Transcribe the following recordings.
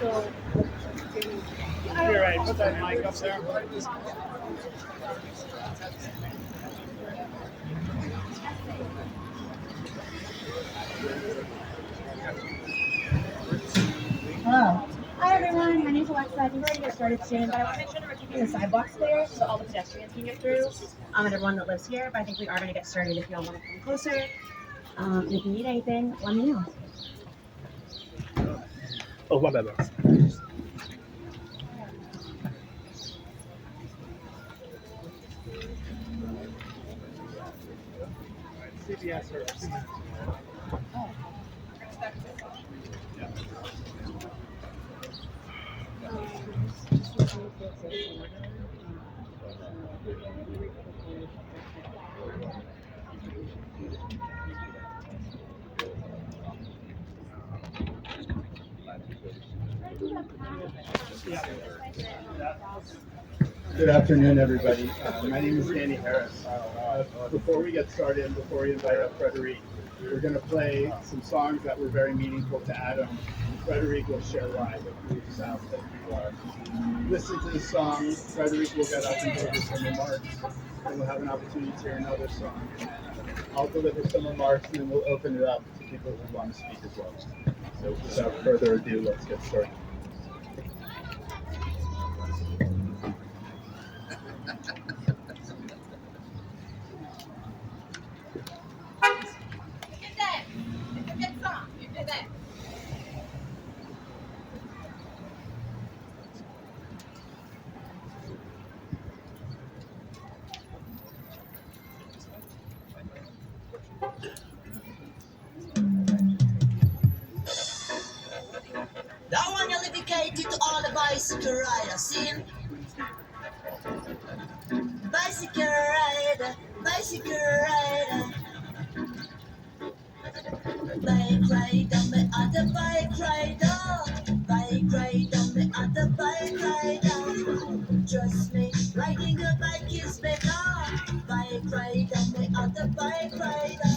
You're right. Put that mic up there. Hello. Hi everyone, my name's Alexa. I think we're going to get started soon, but I want to make sure that we're keeping the sidewalks clear so all the pedestrians can get through, and everyone that lives here, but I think we are going to get started if you all want to come closer. And if you need anything, let me know. Oh, my bad. CBS or Good afternoon, everybody. My name is Danny Harris. Before we get started, before we invite up Frederic, we're going to play some songs that were very meaningful to Adam. Frederic will share why, the group south that you are. Listen to the song. Frederic will get up and deliver some remarks, and we'll have an opportunity to hear another song. I'll deliver some remarks, and then we'll open it up to people who want to speak as well. So without further ado, let's get started. That one you're dedicated to all the bicycle riders, see? Bicycle rider, bicycle rider. Bike rider, me other bike rider. Bike rider, me other bike rider. Trust me, riding a bike is better. Bike rider, me other bike rider.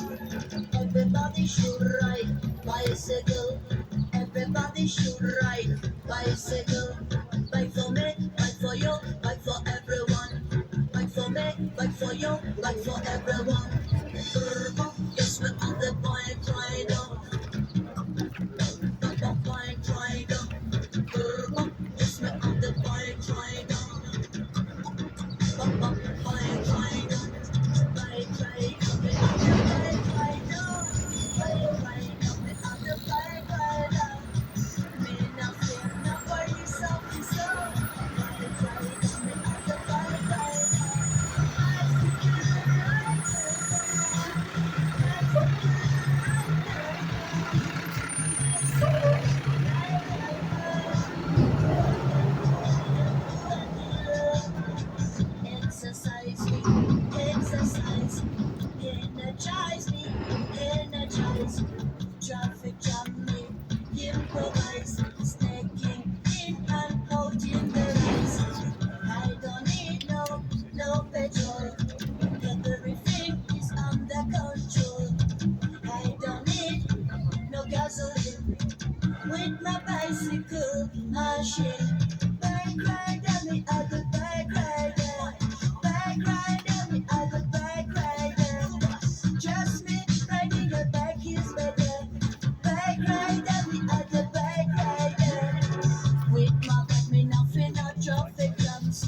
Everybody should ride bicycle. Everybody should ride bicycle. Bike for me, bike for you, bike for everyone. Bike for me, bike for you, bike for everyone. Yes, we're on the bike rider. The bike rider. Yes, we're on the bike rider. Bike rider. Bike rider. We're on the bike rider. Bike rider. We're on the bike rider. Me no fear no police officer. Bike rider. We're on the bike rider. Exercise me, exercise, energize me, energize. Traffic jam me, improvise, snaking in and out in the race. I don't need no petrol. Everything is under control. I don't need no gasoline. With my bicycle machine. Bike rider, me other bike rider. Bike rider, me other bike rider. Just me riding a bike is better. Bike rider, me other bike rider. With my bike, me nothing no traffic jams.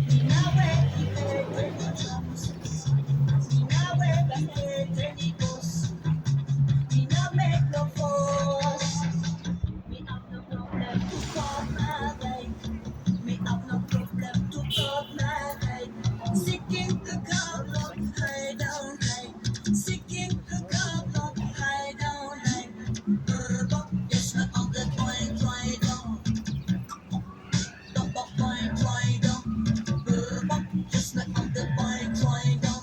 Me now where he heard any drums. Me now where he heard any bus. Me now make no fuss. Me have no problem to park my bike. Me have no problem to park my bike. Seeking the car block, high down high. Seeking the car block, high down high. Yes, me on the bike rider. The bike rider. Yes, me on the bike rider.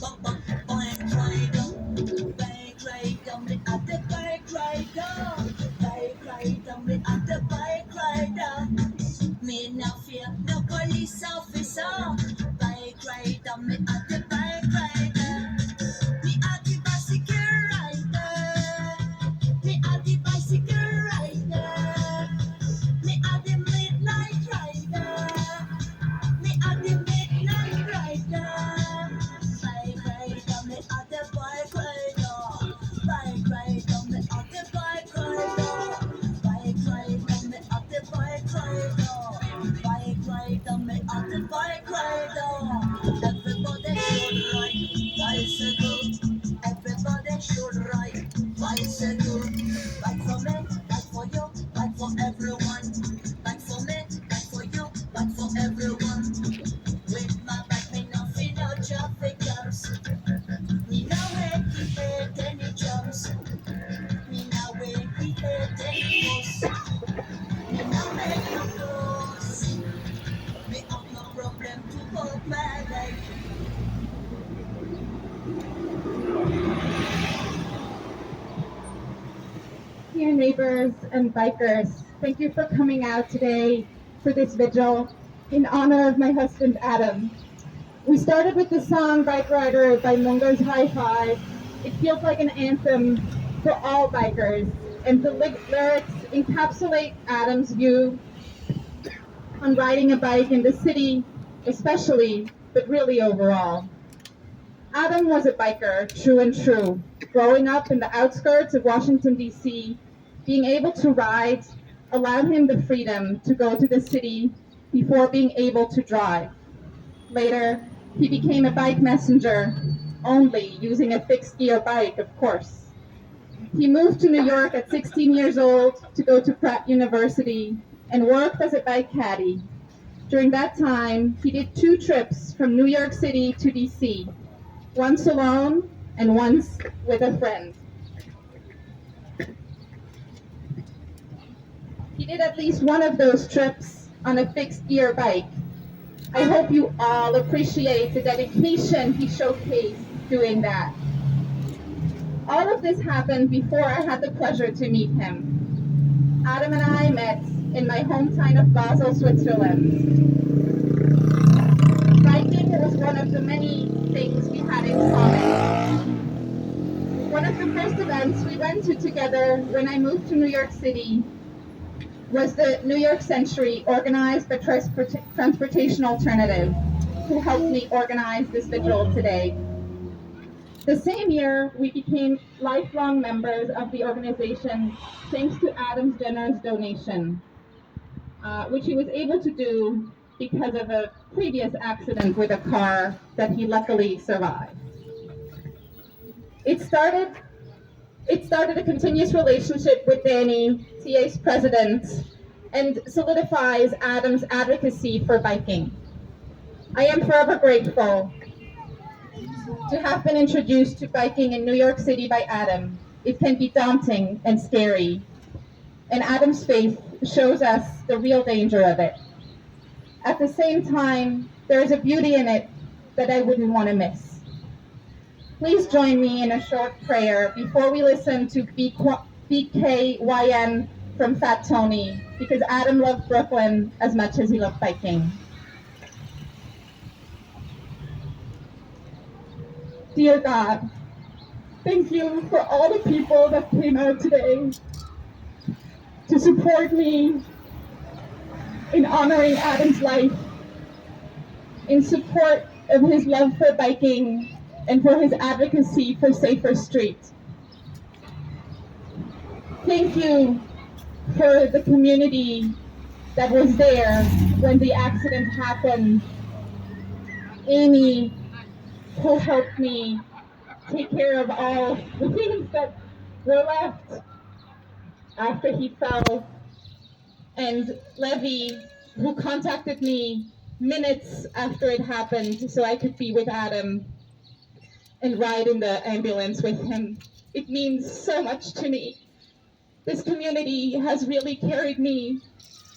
Bike rider. Bike rider, me at the bike rider. Bike rider, me at the bike rider. Me no fear no police officer. Bike rider, me at the bike rider. Me at the bicycle rider. Me at the bicycle rider. Dear neighbors and bikers, thank you for coming out today for this vigil in honor of my husband Adam. We started with the song Bike Rider by Mungo's High Five. It feels like an anthem for all bikers, and the lyrics encapsulate Adam's view on riding a bike in the city, especially, but really overall. Adam was a biker, true and true. Growing up in the outskirts of Washington, D.C., being able to ride allowed him the freedom to go to the city before being able to drive. Later, he became a bike messenger, only using a fixed gear bike, of course. He moved to New York at 16 years old to go to Pratt University and worked as a bike caddy. During that time, he did 2 trips from New York City to DC, once alone and once with a friend. He did at least one of those trips on a fixed gear bike. I hope you all appreciate the dedication he showcased doing that. All of this happened before I had the pleasure to meet him. Adam and I met in my hometown of Basel, Switzerland. Biking was one of the many things we had in common. One of the first events we went to together when I moved to New York City was the New York Century, organized by Transportation Alternative, who helped me organize this vigil today. The same year, we became lifelong members of the organization thanks to Adam's generous donation, which he was able to do because of a previous accident with a car that he luckily survived. It started a continuous relationship with Danny, TA's president, and solidifies Adam's advocacy for biking. I am forever grateful to have been introduced to biking in New York City by Adam. It can be daunting and scary, and Adam's faith shows us the real danger of it. At the same time, there is a beauty in it that I wouldn't want to miss. Please join me in a short prayer before we listen to BKYM from Fat Tony, because Adam loved Brooklyn as much as he loved biking. Dear God, thank you for all the people that came out today to support me in honoring Adam's life, in support of his love for biking and for his advocacy for safer streets. Thank you for the community that was there when the accident happened. Amy, who helped me take care of all the things that were left after he fell, and Levy, who contacted me minutes after it happened so I could be with Adam and ride in the ambulance with him. It means so much to me. This community has really carried me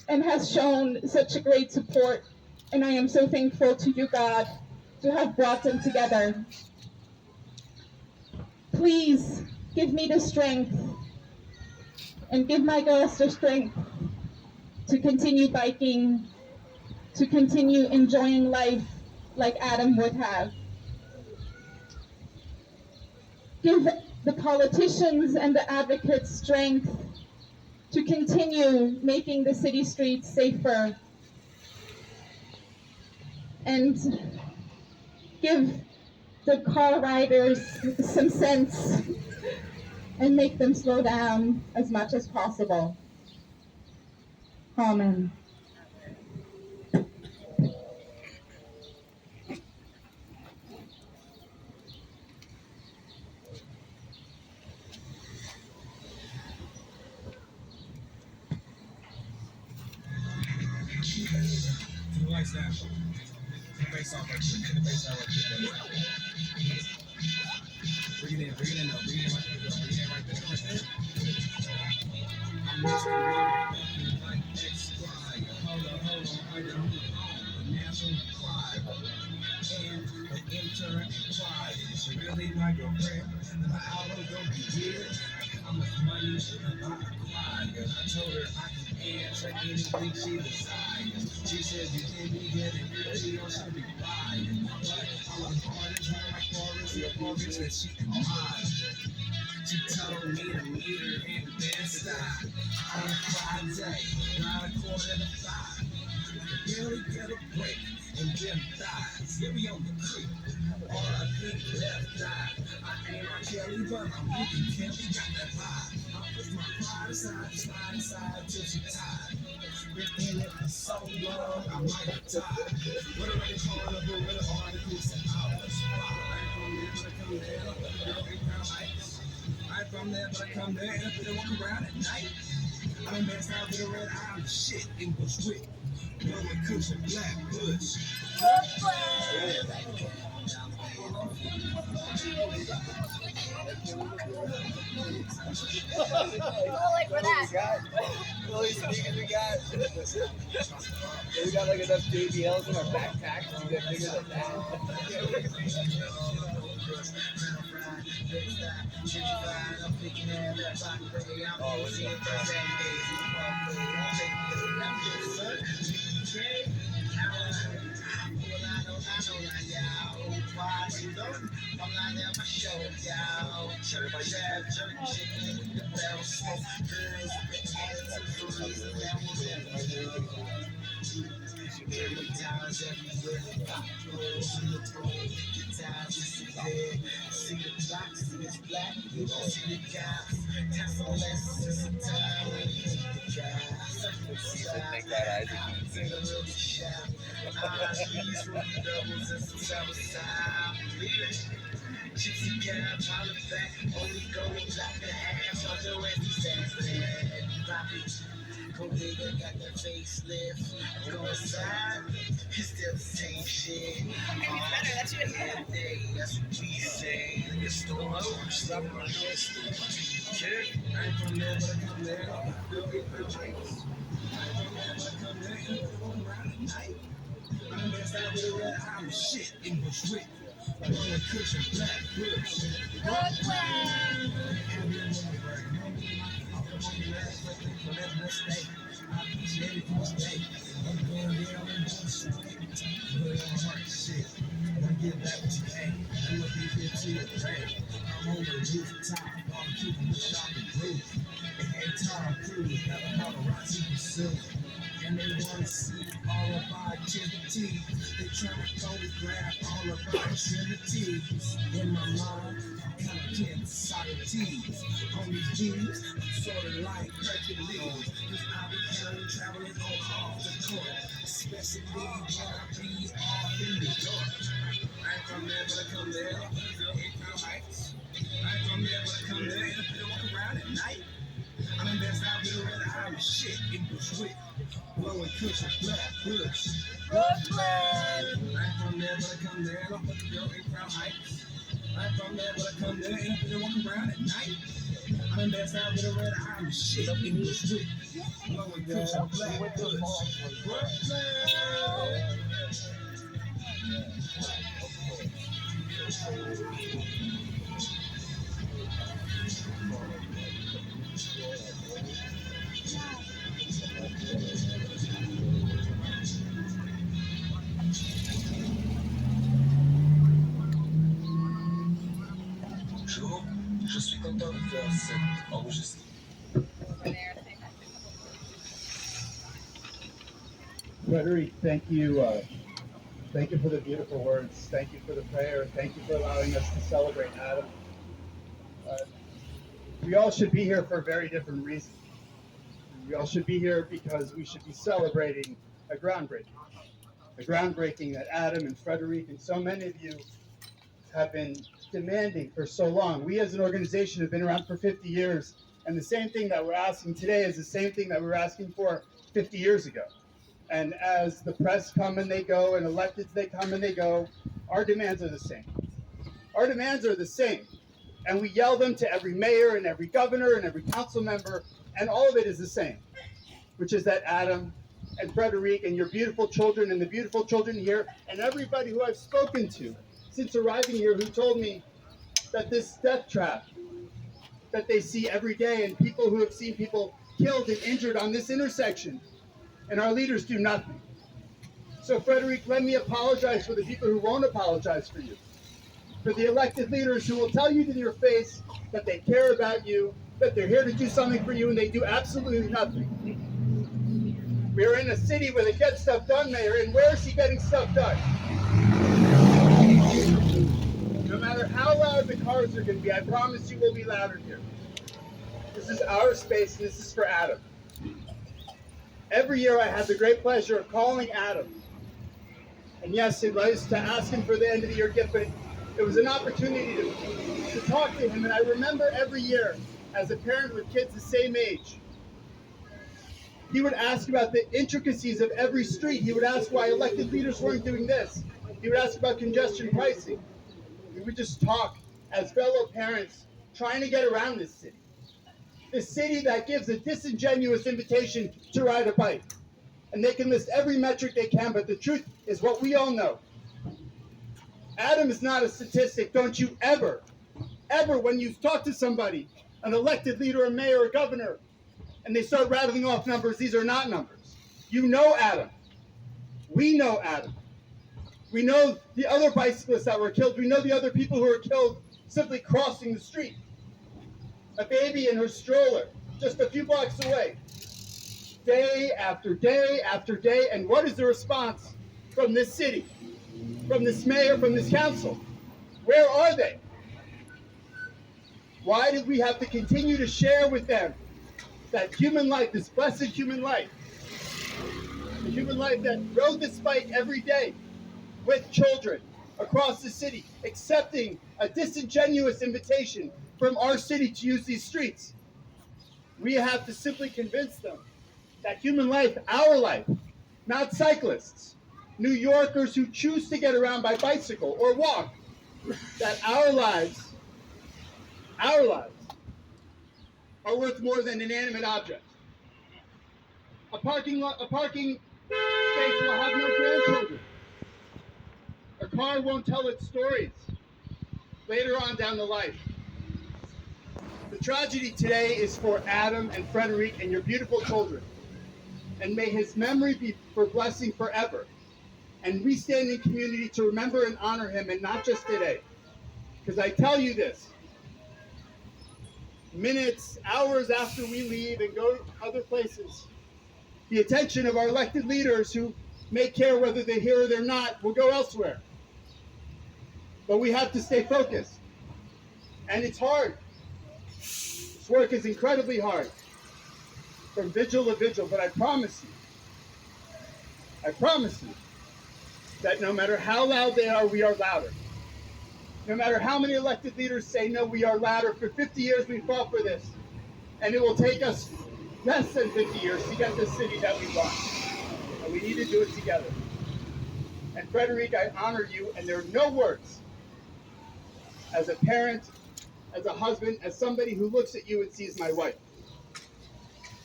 and has shown such a great support, and I am so thankful to you, God, to have brought them together. Please give me the strength and give my girls the strength to continue biking, to continue enjoying life like Adam would have. Give the politicians and the advocates strength to continue making the city streets safer, and give the car riders some sense and make them slow down as much as possible. Amen. Like that. Face off like shit. Face out like shit. Bring it in though. Bring it in like this. Bring it in right there. I'm not like X, Y. Hold on. I don't natural vibe. And the intern tried. She really my girlfriend. My album don't be weird. I how much money I acquired. I told her I can answer anything she desires. She said you can't be getting 50 or she'll be lying. But I was born and trained like Forrest that she admired. She told me to meet her in Bed-Stuy on a Friday, around 4:45. Barely get a break and them thighs. Here we on the creek. All I think left eye. I ain't on Kelly, but I'm looking Kelly got that vibe. I push my pride aside, slide aside till she tired. Been in it for so long, I might have tired. What am I calling up with an article? Said I was I ain't from there, but I come there. Girl, ain't crown heights. I ain't from there, but I come there. And if they walk around at night, I done danced out with a red eye and shit in Bush Wick. Blowing cushion, black bush. Like for that. Chloe speaking, we got like enough JBLs in our backpacks to get bigger than that. Gypsy cab, holler back, only go like the ass on the west side. Go bigger, got that facelift. Go inside, it's still the same shit. Better, that's your Every day, that's what we say. It's the most, stop my list. I ain't from there, but I come there. Go get the drinks. I ain't from there, but I come there. And I walk around at night. I done danced out with a red eye and shit in Bush Wick. Blowing cushion, black bush. I appreciate it for stay. I'm going down and doing shit. Put on heart shit. I get back what you came. I look here to your brain. I'm on the rooftop. I'm keeping the shop and roof. And every time I cruise, got a paparazzi pursuing. And they want to see all of our activities. They trying to photograph all of our extremities. In my mind, I'm kind of getting Socrates. On these G's, I'm sort of like Hercules. Cause I be carrying traveling on off the court. Especially when I be off in New York. I ain't from there, but I come there. Girl, ain't Crown Heights. I ain't from there, but I come there. And if they walk around at night, I done danced out with a red eye and shit in Bush Wick. Blowing cushion, black bush. Brooklyn! I ain't from there, but I come there. And I'm fucking girl in Crown Heights. I ain't from there, but I come there. And if they walk around at night, I done danced out with a red eye and shit in Bush Wick. Blowing cushion, black bush. Brooklyn! Bonjour, je suis content de faire cet enregistrement. Frederick, thank you. Thank you for the beautiful words. Thank you for the prayer. Thank you for allowing us to celebrate Adam. We all should be here for a very different reason. We all should be here because we should be celebrating a groundbreaking that Adam and Frederick and so many of you have been demanding for so long. We as an organization have been around for 50 years, and the same thing that we're asking today is the same thing that we were asking for 50 years ago. And as the press come and they go, and electeds they come and they go, our demands are the same. Our demands are the same. And we yell them to every mayor and every governor and every council member, and all of it is the same, which is that Adam and Frederick and your beautiful children and the beautiful children here and everybody who I've spoken to since arriving here who told me that this death trap that they see every day and people who have seen people killed and injured on this intersection. And our leaders do nothing. So, Frederic, let me apologize for the people who won't apologize for you. For the elected leaders who will tell you to your face that they care about you, that they're here to do something for you, and they do absolutely nothing. We're in a city where they get stuff done, Mayor, and where is he getting stuff done? No matter how loud the cars are going to be, I promise you we'll be louder here. This is our space, and this is for Adam. Every year I have the great pleasure of calling Adam. And yes, it was to ask him for the end of the year gift, but it was an opportunity to talk to him. And I remember every year, as a parent with kids the same age, he would ask about the intricacies of every street. He would ask why elected leaders weren't doing this. He would ask about congestion pricing. We would just talk as fellow parents trying to get around this city. This city that gives a disingenuous invitation to ride a bike. And they can list every metric they can, but the truth is what we all know. Adam is not a statistic. Don't you ever, when you talk to somebody, an elected leader, a mayor, a governor, and they start rattling off numbers, these are not numbers. You know Adam. We know Adam. We know the other bicyclists that were killed. We know the other people who were killed simply crossing the street. A baby in her stroller, just a few blocks away. Day after day after day, and what is the response from this city, from this mayor, from this council? Where are they? Why did we have to continue to share with them that human life, this blessed human life, the human life that rode this bike every day with children across the city, accepting a disingenuous invitation from our city to use these streets? We have to simply convince them that human life, our life, not cyclists, New Yorkers who choose to get around by bicycle or walk, that our lives are worth more than inanimate objects. A parking space will have no grandchildren. A car won't tell its stories later on down the life. The tragedy today is for Adam and Frederic and your beautiful children. And may his memory be for blessing forever. And we stand in community to remember and honor him, and not just today. Because I tell you this, minutes, hours after we leave and go to other places, the attention of our elected leaders who may care whether they're here or they're not will go elsewhere. But we have to stay focused. And it's hard. This work is incredibly hard. From vigil to vigil, but I promise you that no matter how loud they are, we are louder. No matter how many elected leaders say no, we are louder. For 50 years we fought for this, and it will take us less than 50 years to get this city that we want. And we need to do it together. And Frederic, I honor you, and there are no words as a parent, as a husband, as somebody who looks at you and sees my wife,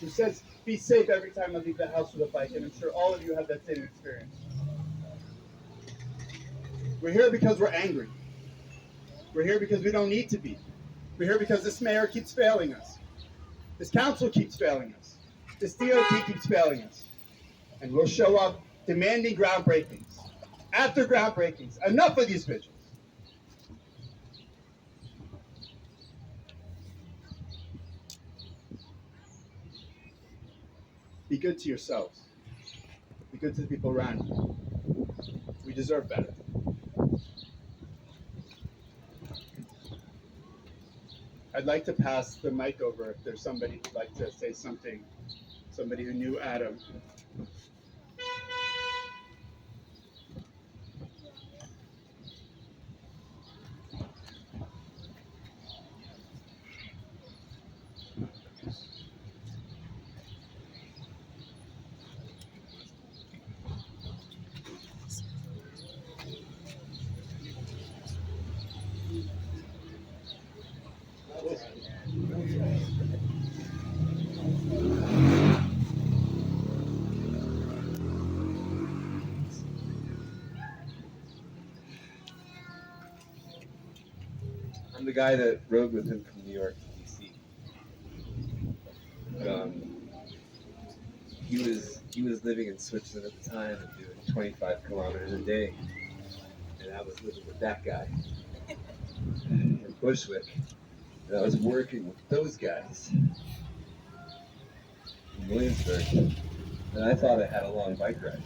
who says, be safe every time I leave the house with a bike, and I'm sure all of you have that same experience. We're here because we're angry. We're here because we don't need to be. We're here because this mayor keeps failing us. This council keeps failing us. This DOT keeps failing us. And we'll show up demanding groundbreakings. After groundbreakings, enough of these vigils. Be good to yourselves. Be good to the people around you. We deserve better. I'd like to pass the mic over if there's somebody who'd like to say something, somebody who knew Adam. I'm the guy that rode with him from New York to DC. he was living in Switzerland at the time and doing 25 kilometers a day, and I was living with that guy in Bushwick, and I was working with those guys in Williamsburg, and I thought I had a long bike ride.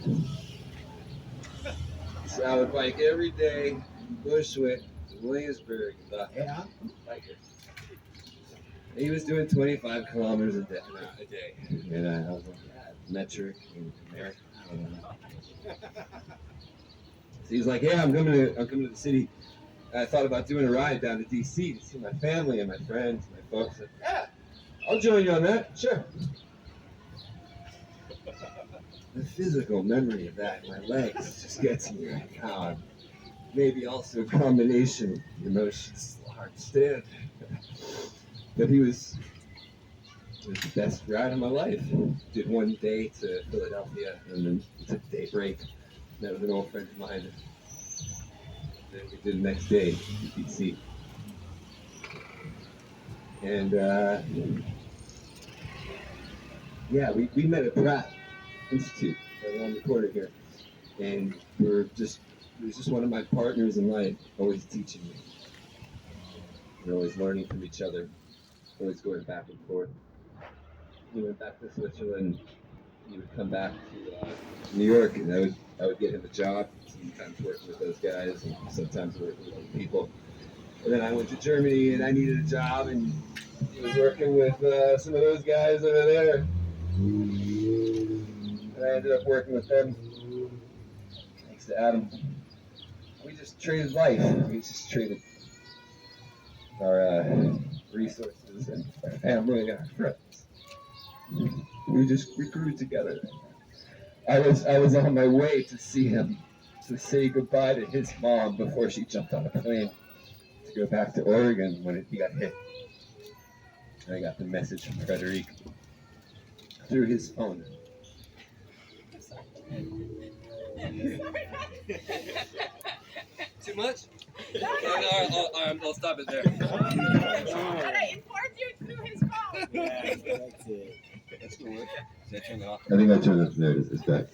So I would bike every day from Bushwick to Williamsburg and thought, hey, I'm a biker. And he was doing 25 kilometers a day, and I was like, yeah, metric and American. I don't know. So he's like, yeah, I'm coming to the city. I thought about doing a ride down to DC to see my family and my friends, and my folks. I said, yeah, I'll join you on that, sure. The physical memory of that in my legs just gets me right now. Maybe also a combination of emotions, hard to stand. But it was the best ride of my life. Did one day to Philadelphia and then took a day break. Met with an old friend of mine. Then we did the next day in DC. And yeah, we met at Pratt Institute right around the corner here. And he was just one of my partners in life, always teaching me. We're always learning from each other, always going back and forth. He went back to Switzerland. He would come back to New York, and I would get him a job. Sometimes working with those guys, and sometimes working with other people. And then I went to Germany, and I needed a job, and he was working with some of those guys over there. And I ended up working with them. Thanks to Adam. We just traded life. We just traded our resources and our family and our friends. We grew together. I was on my way to see him, to say goodbye to his mom before she jumped on a plane to go back to Oregon when he got hit. And I got the message from Frederic through his phone. Too much? I'll stop it there. And I informed you through his phone. Yeah, that's it. That's gonna work. Did I turn it off? I think I turned it. There it is. It's back.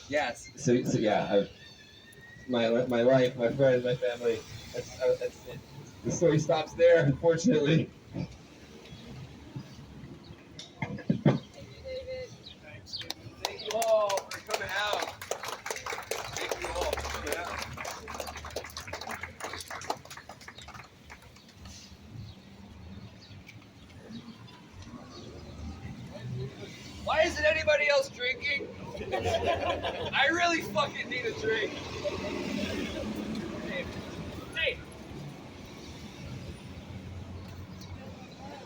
Yes. So yeah, my life, my friends, my family. That's it. The story stops there, unfortunately. Thank you all for coming out. Thank you all for coming out. Why isn't anybody else drinking? I really fucking need a drink. Hey.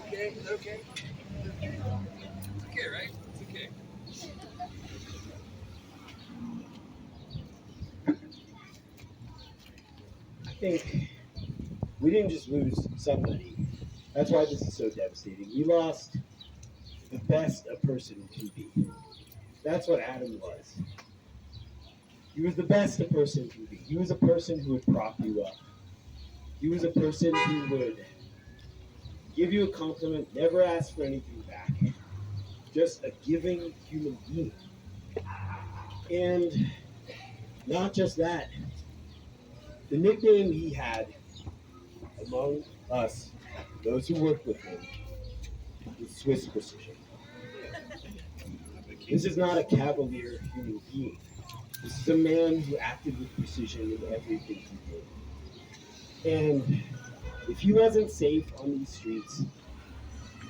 Okay, is that okay? It's okay, right? It's okay. I think we didn't just lose somebody. That's why this is so devastating. We lost the best a person can be. That's what Adam was. He was the best a person can be. He was a person who would prop you up. He was a person who would give you a compliment, never ask for anything back. Just a giving human being. And not just that, the nickname he had among us, those who worked with him, was Swiss Precision. This is not a cavalier human being. This is a man who acted with precision in everything he did. And if he wasn't safe on these streets,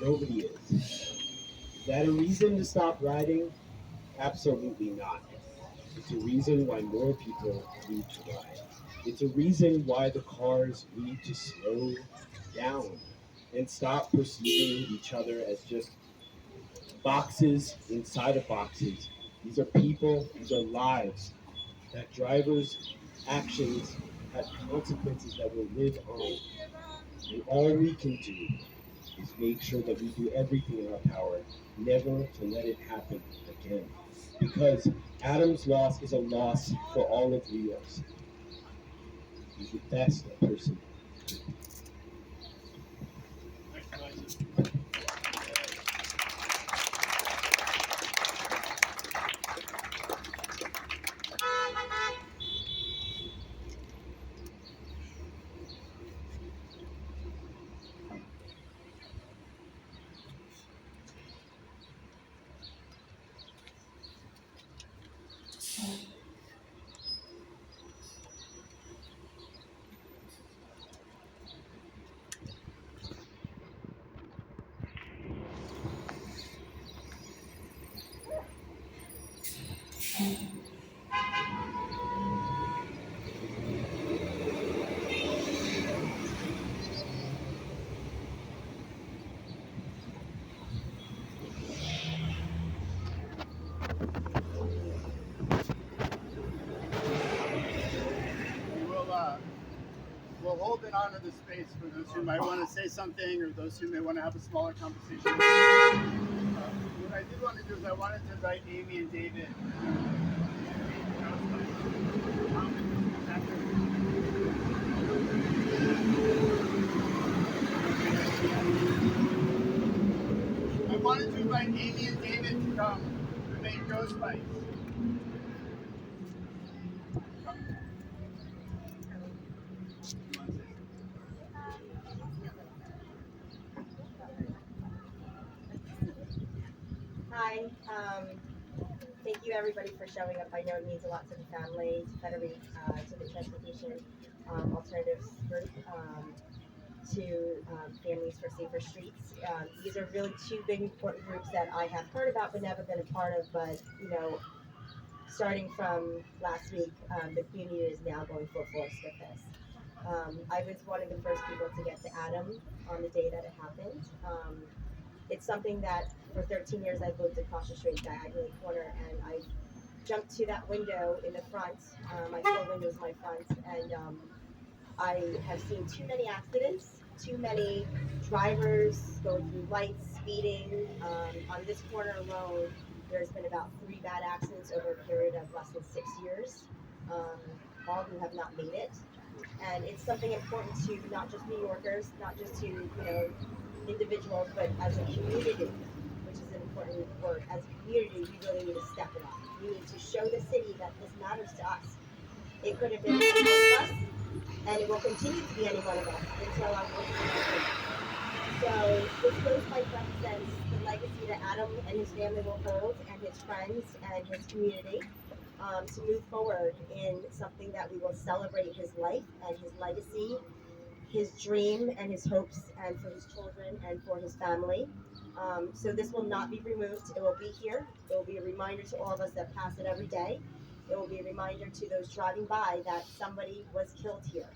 nobody is. Is that a reason to stop riding? Absolutely not. It's a reason why more people need to ride. It's a reason why the cars need to slow down and stop perceiving each other as just boxes inside of boxes. These are people, these are lives. That drivers' actions have consequences that will live on. And all we can do is make sure that we do everything in our power never to let it happen again. Because Adam's loss is a loss for all of New York City. He's the best a person could be. honor the space for those who might want to say something or those who may want to have a smaller conversation. What I did want to do is I wanted to invite Amy and David. I wanted to invite Amy and David to come and make ghost bites. Hi. Thank you everybody for showing up. I know it means a lot to the family, to Federic, to the Transportation Alternatives Group, to Families for Safer Streets. These are really two big important groups that I have heard about but never been a part of. But you know, starting from last week, the community is now going full force with this. I was one of the first people to get to Adam on the day that it happened. It's something that for 13 years I've lived across the street, diagonally corner, and I jumped to that window in the front. My floor window is my front, and I have seen too many accidents, too many drivers going through lights, speeding. On this corner alone, there's been about 3 bad accidents over a period of less than 6 years, all who have not made it. And it's something important to not just New Yorkers, not just to individuals, but as a community, which is an important word. As a community, we really need to step it up. We need to show the city that this matters to us. It could have been any one of us, and it will continue to be any one of us until our voice is heard. So this Ghost Bike represents the legacy that Adam and his family will hold, and his friends and his community, to move forward in something that we will celebrate his life and his legacy, his dream and his hopes, and for his children and for his family. So this will not be removed. It will be here. It will be a reminder to all of us that pass it every day. It will be a reminder to those driving by that somebody was killed here.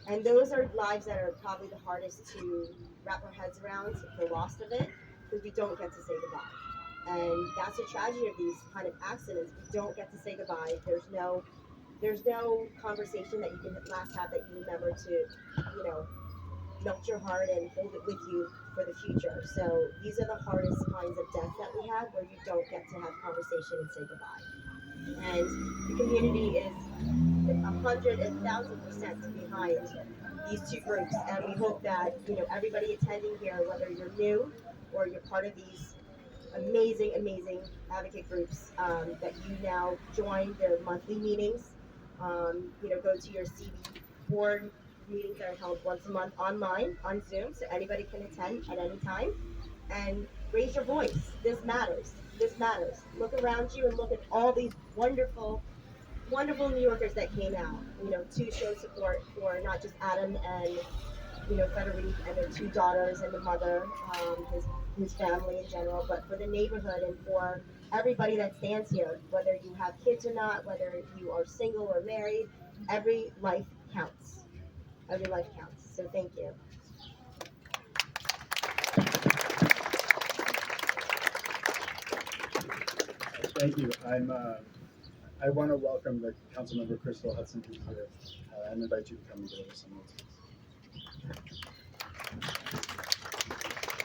And those are lives that are probably the hardest to wrap our heads around, the loss of it, because we don't get to say goodbye. And that's a tragedy of these kind of accidents. We don't get to say goodbye. There's no conversation that you can last have that you remember to, melt your heart and hold it with you for the future. So these are the hardest kinds of deaths that we have, where you don't get to have conversation and say goodbye. And the community is 100,000% behind these two groups, and we hope that everybody attending here, whether you're new or you're part of these amazing advocate groups, that you now join their monthly meetings. Go to your CB board meetings that are held once a month online on Zoom, so anybody can attend at any time. And raise your voice. This matters. This matters. Look around you and look at all these wonderful New Yorkers that came out, to show support for not just Adam and Frederic and their 2 daughters and the mother, his family in general, but for the neighborhood and for everybody that stands here, whether you have kids or not, whether you are single or married, every life counts. Every life counts. So thank you. Thank you. I want to welcome the Councilmember Crystal Hudson, who's here, and invite you to come and give us some notes.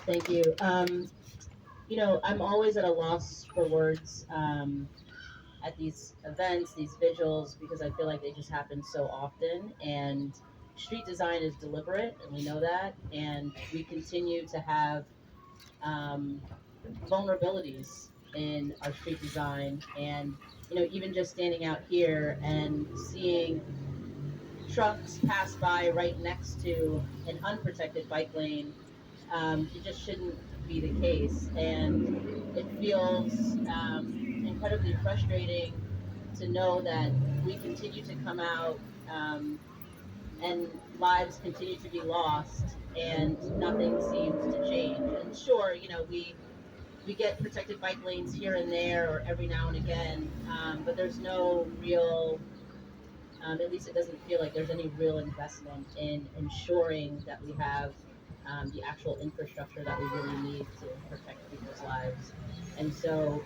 Thank you. I'm always at a loss for words at these events, these vigils, because I feel like they just happen so often. And street design is deliberate, and we know that. And we continue to have vulnerabilities in our street design. And, even just standing out here and seeing trucks pass by right next to an unprotected bike lane, it just shouldn't be the case. And it feels incredibly frustrating to know that we continue to come out, and lives continue to be lost, and nothing seems to change. And sure, we get protected bike lanes here and there or every now and again, but there's no real, at least it doesn't feel like there's any real investment in ensuring that we have the actual infrastructure that we really need to protect people's lives. And so,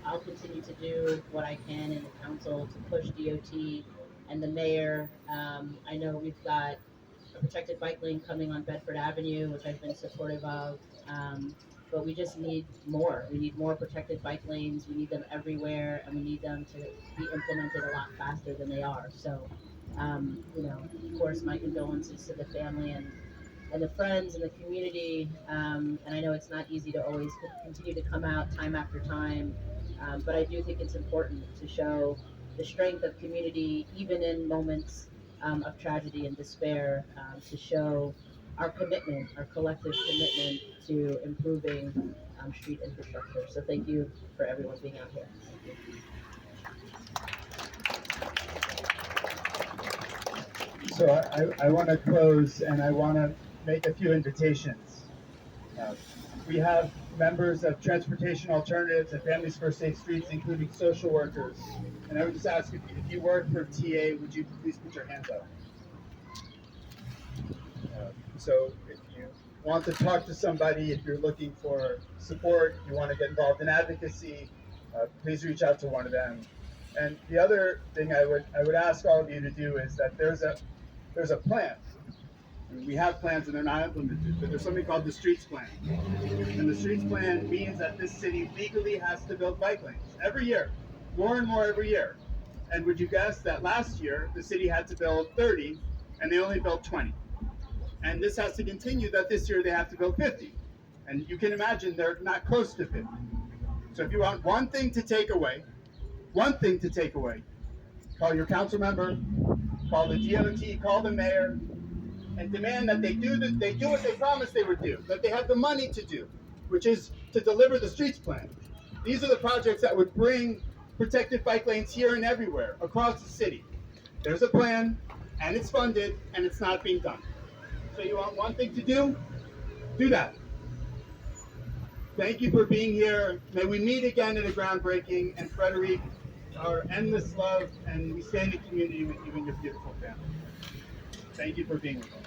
I'll continue to do what I can in the council to push DOT and the mayor. I know we've got a protected bike lane coming on Bedford Avenue, which I've been supportive of. But we just need more. We need more protected bike lanes. We need them everywhere, and we need them to be implemented a lot faster than they are. So, of course, my condolences to the family and the friends and the community. And I know it's not easy to always continue to come out time after time, but I do think it's important to show the strength of community, even in moments of tragedy and despair, to show our commitment, our collective commitment to improving street infrastructure. So thank you for everyone being out here. Thank you. So I want to close, and I want to make a few invitations. We have members of Transportation Alternatives and Families for Safe Streets, including social workers. And I would just ask if you work for TA, would you please put your hands up? So if you want to talk to somebody, if you're looking for support, you want to get involved in advocacy, please reach out to one of them. And the other thing I would ask all of you to do is that there's a plan. I mean, we have plans and they're not implemented, but there's something called the Streets Plan. And the Streets Plan means that this city legally has to build bike lanes every year, more and more every year. And would you guess that last year the city had to build 30 and they only built 20? And this has to continue, that this year they have to build 50. And you can imagine they're not close to 50. So if you want one thing to take away, call your council member, call the DOT, call the mayor, and demand that they do what they promised they would do, that they have the money to do, which is to deliver the Streets Plan. These are the projects that would bring protected bike lanes here and everywhere across the city. There's a plan, and it's funded, and it's not being done. So you want one thing to do? Do that. Thank you for being here. May we meet again at a groundbreaking. And Frederic, our endless love, and we stand in community with you and your beautiful family. Thank you for being with us.